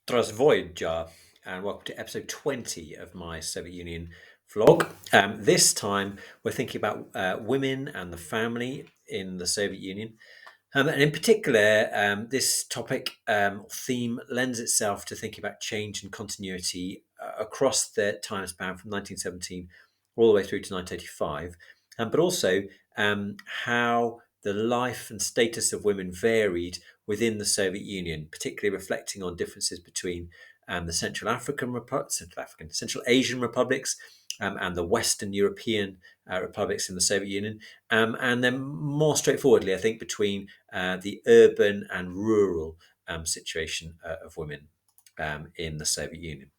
Здравствуйте, and welcome to episode 20 of my Soviet Union vlog. This time, we're thinking about women and the family in the Soviet Union. And in particular, this topic theme lends itself to thinking about change and continuity across the time span from 1917 all the way through to 1985, but also how the life and status of women varied within the Soviet Union, particularly reflecting on differences between the Central Asian republics, and the Western European republics in the Soviet Union, and then more straightforwardly, I think, between the urban and rural situation of women in the Soviet Union.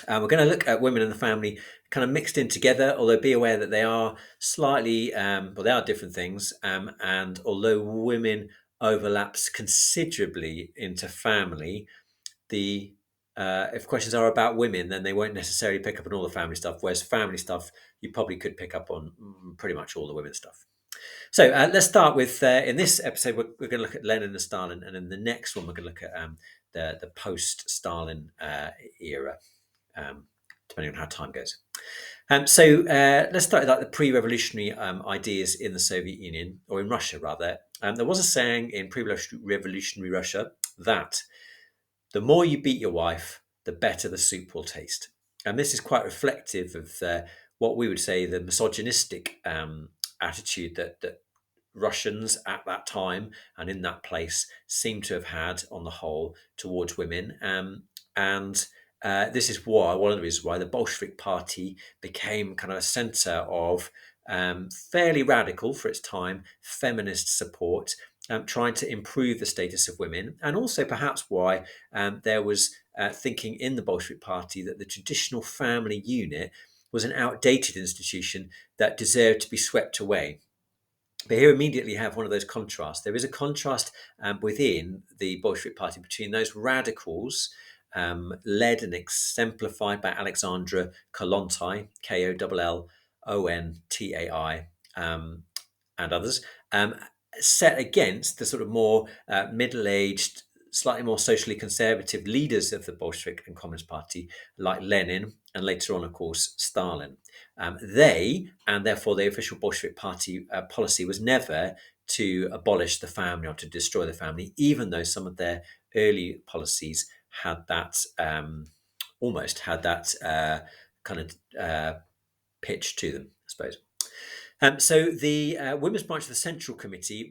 We're going to look at women and the family kind of mixed in together, although be aware that they are slightly, they are different things. And although women overlaps considerably into family, the if questions are about women, then they won't necessarily pick up on all the family stuff. Whereas family stuff, you probably could pick up on pretty much all the women stuff. So let's start with in this episode we're going to look at Lenin and Stalin, and in the next one we're going to look at the post-Stalin era, um, depending on how time goes. Let's start with like the pre-revolutionary ideas in the Soviet Union, or in Russia rather. There was a saying in pre-revolutionary Russia that the more you beat your wife, the better the soup will taste. And this is quite reflective of what we would say the misogynistic attitude that Russians at that time and in that place seem to have had on the whole towards women. And This is why, one of the reasons why the Bolshevik Party became kind of a center of fairly radical for its time feminist support, trying to improve the status of women, and also perhaps why there was thinking in the Bolshevik Party that the traditional family unit was an outdated institution that deserved to be swept away. But here immediately have one of those contrasts. There is a contrast within the Bolshevik Party between those radicals, led and exemplified by Alexandra Kollontai, Kollontai, and others, set against the sort of more middle-aged, slightly more socially conservative leaders of the Bolshevik and Communist Party, like Lenin, and later on, of course, Stalin. They, and therefore the official Bolshevik Party policy, was never to abolish the family or to destroy the family, even though some of their early policies had that almost had that kind of pitch to them, I suppose. So the Women's Branch of the Central Committee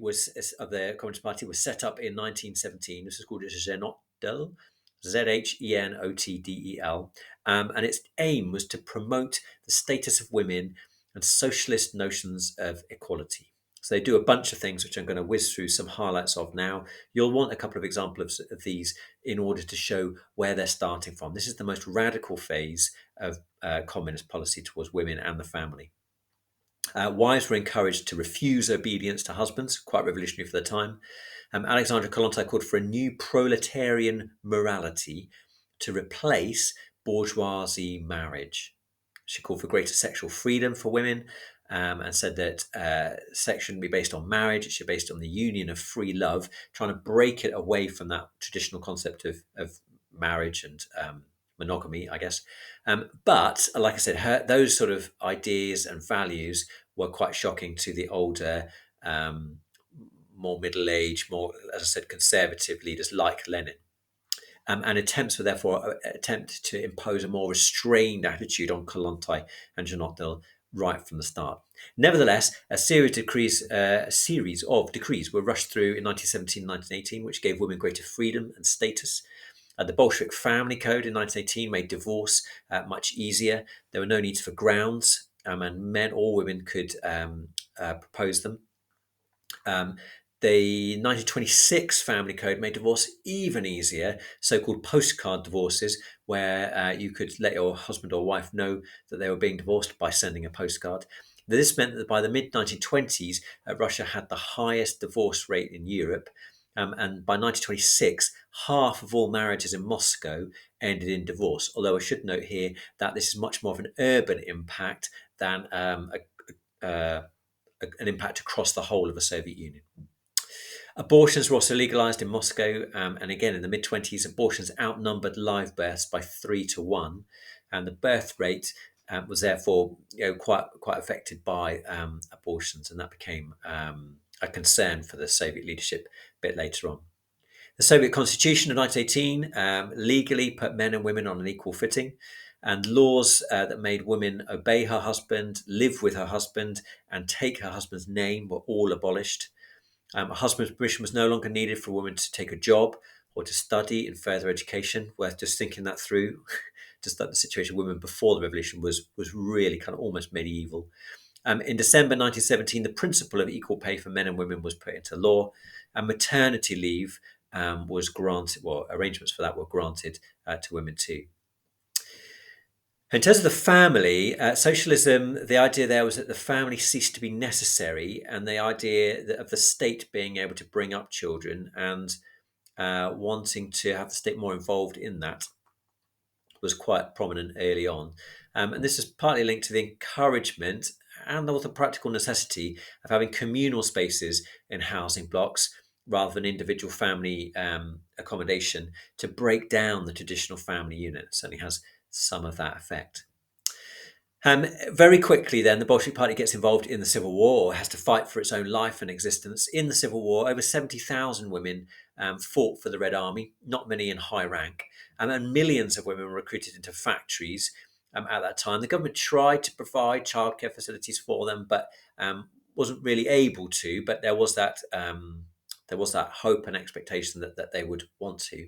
of the Communist Party was set up in 1917. This is called Zenotdel, Zenotdel, and its aim was to promote the status of women and socialist notions of equality. So they do a bunch of things, which I'm going to whiz through some highlights of now. You'll want a couple of examples of these in order to show where they're starting from. This is the most radical phase of communist policy towards women and the family. Wives were encouraged to refuse obedience to husbands, quite revolutionary for the time. Alexandra Kollontai called for a new proletarian morality to replace bourgeoisie marriage. She called for greater sexual freedom for women, and said that sex shouldn't be based on marriage, it should be based on the union of free love, trying to break it away from that traditional concept of marriage and monogamy, I guess. But like I said, those sort of ideas and values were quite shocking to the older, more middle-aged, more, as I said, conservative leaders like Lenin. And attempts were therefore attempt to impose a more restrained attitude on Kollontai and Janotdel right from the start. Nevertheless, a series of decrees were rushed through in 1917 and 1918, which gave women greater freedom and status. The Bolshevik Family Code in 1918 made divorce much easier. There were no needs for grounds, and men or women could propose them. The 1926 Family Code made divorce even easier, so-called postcard divorces, where you could let your husband or wife know that they were being divorced by sending a postcard. This meant that by the mid-1920s, Russia had the highest divorce rate in Europe, and by 1926, half of all marriages in Moscow ended in divorce. Although I should note here that this is much more of an urban impact than an impact across the whole of the Soviet Union. Abortions were also legalized in Moscow, and again in the mid 20s, abortions outnumbered live births by 3 to 1, and the birth rate was therefore quite affected by abortions, and that became a concern for the Soviet leadership a bit later on. The Soviet Constitution of 1918 legally put men and women on an equal footing, and laws that made women obey her husband, live with her husband, and take her husband's name were all abolished. A husband's permission was no longer needed for a woman to take a job or to study in further education. Worth just thinking that through. Just like the situation of women before the revolution was really kind of almost medieval. In December 1917, the principle of equal pay for men and women was put into law, and maternity leave was granted. Well, arrangements for that were granted to women too. In terms of the family, socialism, the idea there was that the family ceased to be necessary, and the idea of the state being able to bring up children and wanting to have the state more involved in that was quite prominent early on. And this is partly linked to the encouragement and also the practical necessity of having communal spaces in housing blocks rather than individual family accommodation to break down the traditional family unit. It certainly has some of that effect. Very quickly, then, the Bolshevik Party gets involved in the Civil War, has to fight for its own life and existence. In the Civil War, over 70,000 women fought for the Red Army, not many in high rank, and millions of women were recruited into factories at that time. The government tried to provide childcare facilities for them, but wasn't really able to. But there was that hope and expectation that they would want to.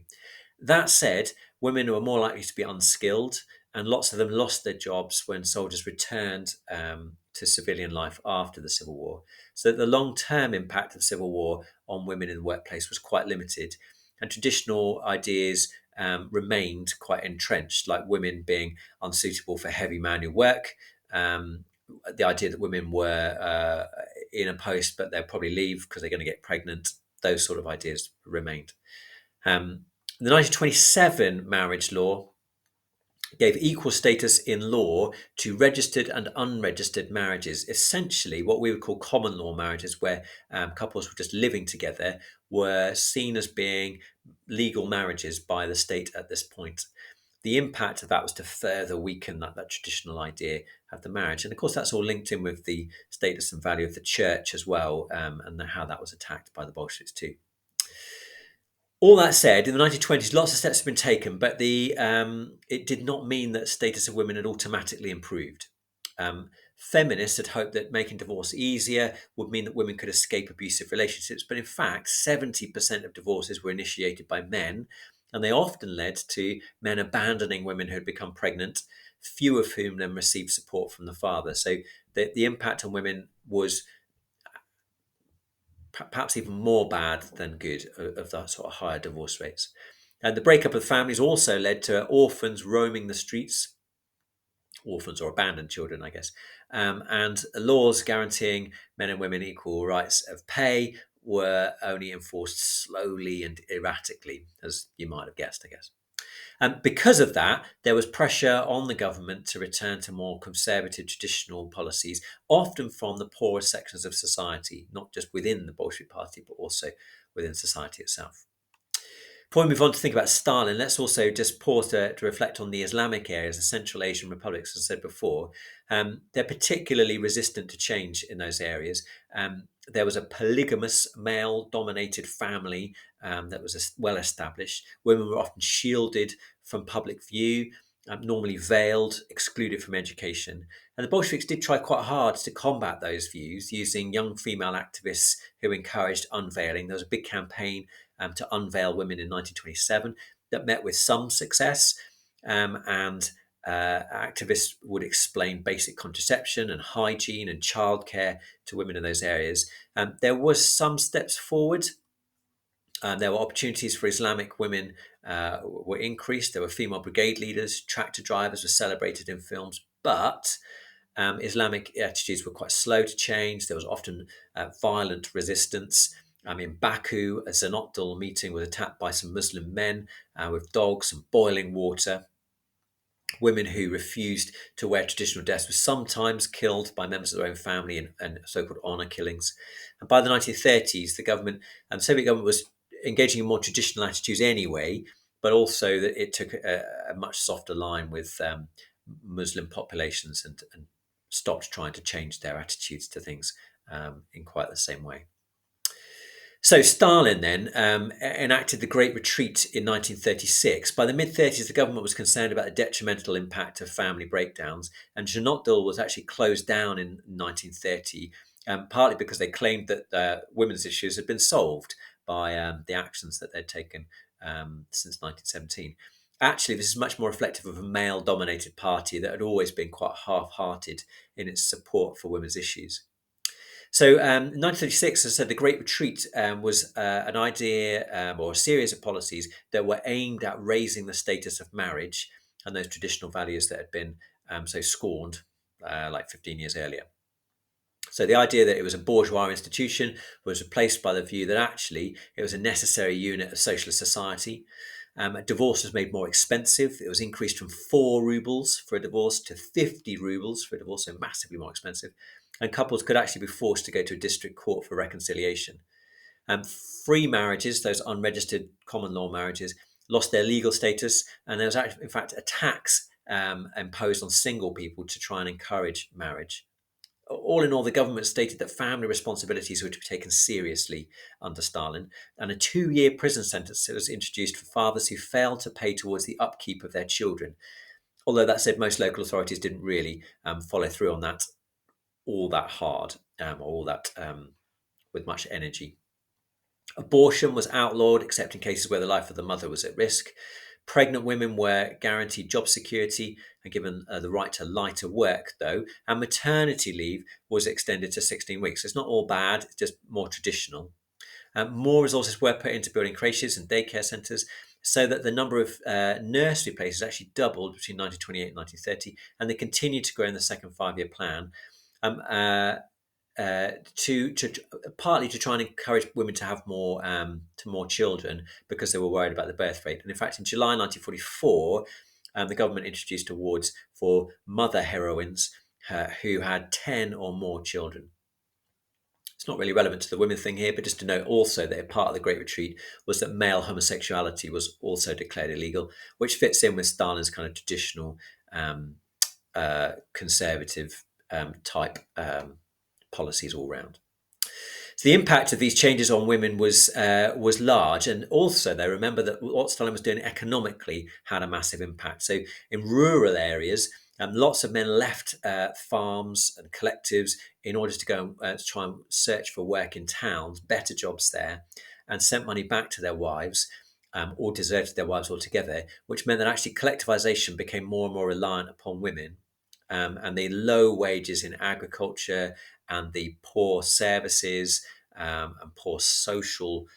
That said, women were more likely to be unskilled, and lots of them lost their jobs when soldiers returned to civilian life after the Civil War. So the long-term impact of the Civil War on women in the workplace was quite limited, and traditional ideas remained quite entrenched, like women being unsuitable for heavy manual work, the idea that women were in a post but they'll probably leave because they're going to get pregnant. Those sort of ideas remained. The 1927 marriage law gave equal status in law to registered and unregistered marriages. Essentially, what we would call common law marriages, where couples were just living together, were seen as being legal marriages by the state at this point. The impact of that was to further weaken that traditional idea of the marriage. And of course, that's all linked in with the status and value of the church as well, and how that was attacked by the Bolsheviks too. All that said, in the 1920s, lots of steps have been taken, but it did not mean that status of women had automatically improved. Feminists had hoped that making divorce easier would mean that women could escape abusive relationships, but in fact, 70% of divorces were initiated by men, and they often led to men abandoning women who had become pregnant, few of whom then received support from the father. So the impact on women was perhaps even more bad than good of the sort of higher divorce rates. And the breakup of families also led to orphans roaming the streets, orphans or abandoned children, I guess, and laws guaranteeing men and women equal rights of pay were only enforced slowly and erratically, as you might have guessed, I guess. And because of that, there was pressure on the government to return to more conservative traditional policies, often from the poorest sections of society, not just within the Bolshevik Party, but also within society itself. Before we move on to think about Stalin, let's also just pause to reflect on the Islamic areas, the Central Asian republics, as I said before. They're particularly resistant to change in those areas. There was a polygamous, male-dominated family that was well established. Women were often shielded from public view, normally veiled, excluded from education. And the Bolsheviks did try quite hard to combat those views using young female activists who encouraged unveiling. There was a big campaign to unveil women in 1927 that met with some success, and activists would explain basic contraception and hygiene and childcare to women in those areas. There was some steps forward. There were opportunities for Islamic women were increased. There were female brigade leaders, tractor drivers were celebrated in films, but Islamic attitudes were quite slow to change. There was often violent resistance. In Baku, a Zenotdal meeting was attacked by some Muslim men with dogs and boiling water. Women who refused to wear traditional dress were sometimes killed by members of their own family and so-called honour killings. And by the 1930s, the government and the Soviet government was engaging in more traditional attitudes anyway, but also that it took a much softer line with Muslim populations and stopped trying to change their attitudes to things in quite the same way. So Stalin then enacted the Great Retreat in 1936. By the mid-30s, the government was concerned about the detrimental impact of family breakdowns, and Janotdal was actually closed down in 1930, partly because they claimed that women's issues had been solved by the actions that they'd taken since 1917. Actually, this is much more reflective of a male-dominated party that had always been quite half-hearted in its support for women's issues. So, 1936, as I said, the Great Retreat was an idea or a series of policies that were aimed at raising the status of marriage and those traditional values that had been so scorned like 15 years earlier. So, the idea that it was a bourgeois institution was replaced by the view that actually it was a necessary unit of socialist society. Divorce was made more expensive. It was increased from 4 rubles for a divorce to 50 rubles for a divorce, so massively more expensive. And couples could actually be forced to go to a district court for reconciliation. Free marriages, those unregistered common law marriages, lost their legal status, and there was actually, in fact, a tax imposed on single people to try and encourage marriage. All in all, the government stated that family responsibilities were to be taken seriously under Stalin, and a 2-year prison sentence was introduced for fathers who failed to pay towards the upkeep of their children. Although that said, most local authorities didn't really follow through on that all that hard or all that with much energy. Abortion was outlawed except in cases where the life of the mother was at risk. Pregnant women were guaranteed job security and given the right to lighter work, though, and maternity leave was extended to 16 weeks. It's not all bad, it's just more traditional. More resources were put into building creches and daycare centres so that the number of nursery places actually doubled between 1928 and 1930, and they continued to grow in the second 5-year plan. To partly to try and encourage women to have more children because they were worried about the birth rate. And in fact, in July 1944, the government introduced awards for mother heroines who had 10 or more children. It's not really relevant to the women thing here, but just to note also that a part of the Great Retreat was that male homosexuality was also declared illegal, which fits in with Stalin's kind of traditional conservative type policies all round. So the impact of these changes on women was large, and also they remember that what Stalin was doing economically had a massive impact. So in rural areas, lots of men left farms and collectives in order to go to try and search for work in towns, better jobs there, and sent money back to their wives. Or deserted their wives altogether, which meant that actually collectivization became more and more reliant upon women. And the low wages in agriculture and the poor services and poor social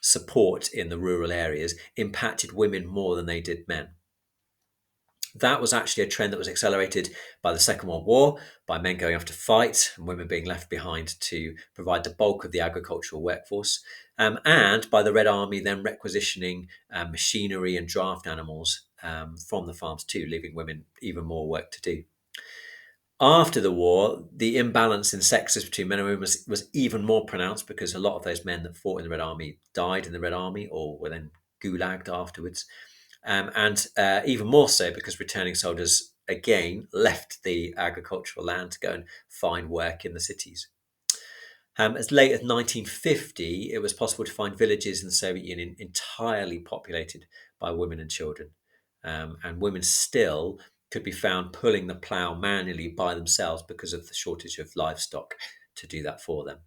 support in the rural areas impacted women more than they did men. That was actually a trend that was accelerated by the Second World War, by men going off to fight and women being left behind to provide the bulk of the agricultural workforce, and by the Red Army then requisitioning machinery and draft animals from the farms too, leaving women even more work to do. After the war, the imbalance in sexes between men and women was even more pronounced because a lot of those men that fought in the Red Army died in the Red Army or were then gulagged afterwards. And even more so because returning soldiers again left the agricultural land to go and find work in the cities. As late as 1950, it was possible to find villages in the Soviet Union entirely populated by women and children. And women still could be found pulling the plough manually by themselves because of the shortage of livestock to do that for them.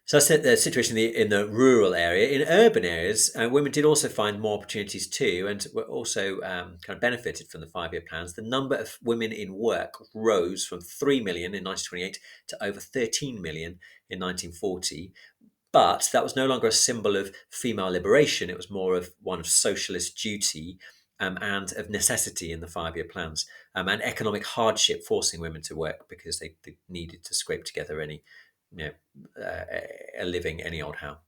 So I said the situation in the rural area. In urban areas, women did also find more opportunities too, and were also kind of benefited from the 5-year plans. The number of women in work rose from 3 million in 1928 to over 13 million in 1940. But that was no longer a symbol of female liberation. It was more of one of socialist duty and of necessity in the 5-year plans, and economic hardship forcing women to work because they needed to scrape together any a living any old how.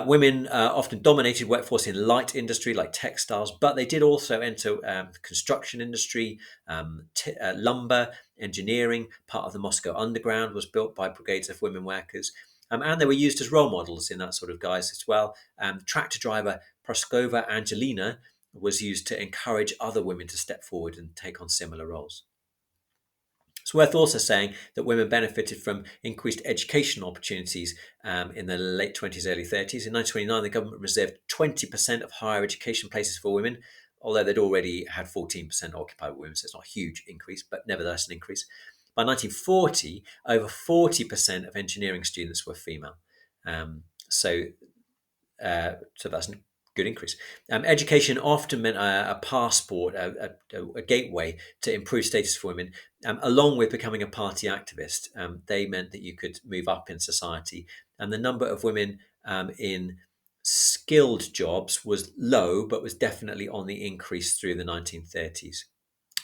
Women often dominated workforce in light industry like textiles, but they did also enter the construction industry, lumber, engineering. Part of the Moscow Underground was built by brigades of women workers. And they were used as role models in that sort of guise as well. Tractor driver Proskova Angelina was used to encourage other women to step forward and take on similar roles. It's worth also saying that women benefited from increased educational opportunities in the late 20s, early 30s. In 1929, the government reserved 20% of higher education places for women, although they'd already had 14% occupied by women, so it's not a huge increase, but nevertheless an increase. By 1940, over 40% of engineering students were female. Um, so so that's a good increase. Education often meant a passport, a gateway to improve status for women, along with becoming a party activist. They meant that you could move up in society, and the number of women in skilled jobs was low, but was definitely on the increase through the 1930s.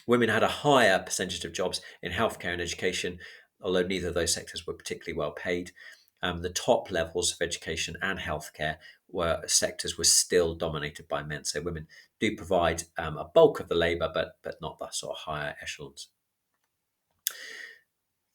Women had a higher percentage of jobs in healthcare and education, although neither of those sectors were particularly well paid. The top levels of education and healthcare were still dominated by men. So women do provide a bulk of the labour, but not the sort of higher echelons.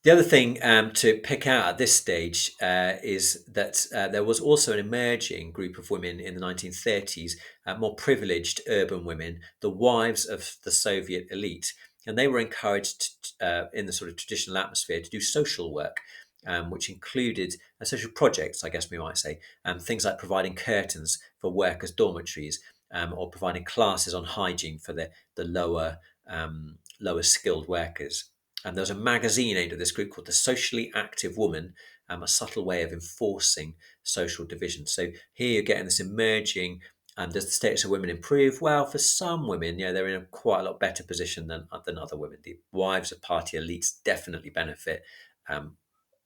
The other thing to pick out at this stage is that there was also an emerging group of women in the 1930s, more privileged urban women, the wives of the Soviet elite. And they were encouraged in the sort of traditional atmosphere to do social work, which included social projects, I guess we might say, things like providing curtains for workers' dormitories or providing classes on hygiene for the lower skilled workers. And there was a magazine aimed at this group called The Socially Active Woman, a subtle way of enforcing social division. So here you're getting this emerging, does the status of women improve? Well, for some women, they're in a quite a lot better position than other women. The wives of party elites definitely benefit.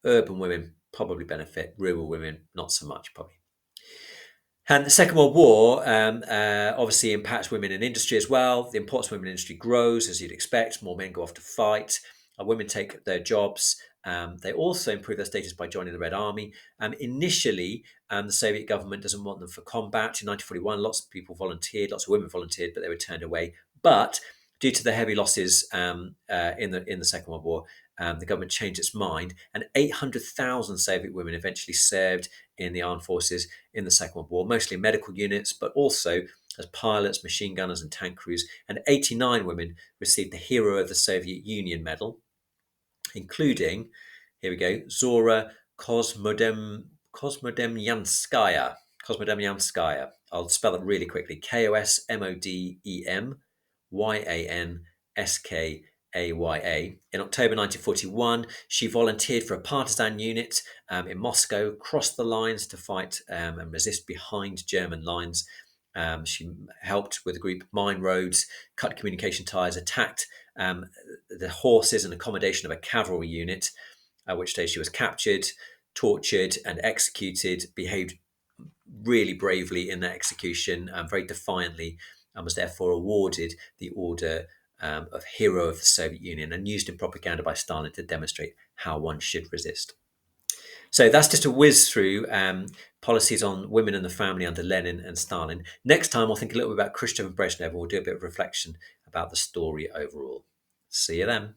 Urban women probably benefit. Rural women, not so much, probably. And the Second World War obviously impacts women in industry as well. The importance of women in industry grows, as you'd expect. More men go off to fight. Women take their jobs. They also improve their status by joining the Red Army. Initially, the Soviet government doesn't want them for combat. In 1941, lots of people volunteered, lots of women volunteered, but they were turned away. But due to the heavy losses in the Second World War, the government changed its mind, and 800,000 Soviet women eventually served in the armed forces in the Second World War, mostly medical units, but also as pilots, machine gunners, and tank crews. And 89 women received the Hero of the Soviet Union medal, including, here we go, Zora Kosmodemyanskaya. Kosmodemyanskaya. I'll spell it really quickly. KOSMODEMYANSKAYA. In October 1941, she volunteered for a partisan unit in Moscow, crossed the lines to fight and resist behind German lines. She helped with a group mine roads, cut communication ties, attacked the horses and accommodation of a cavalry unit, at which stage she was captured, tortured, and executed, behaved really bravely in that execution, very defiantly, and was therefore awarded the Order of Hero of the Soviet Union and used in propaganda by Stalin to demonstrate how one should resist. So that's just a whiz through policies on women and the family under Lenin and Stalin. Next time, I'll think a little bit about Khrushchev and Brezhnev, and we'll do a bit of reflection about the story overall. See you then.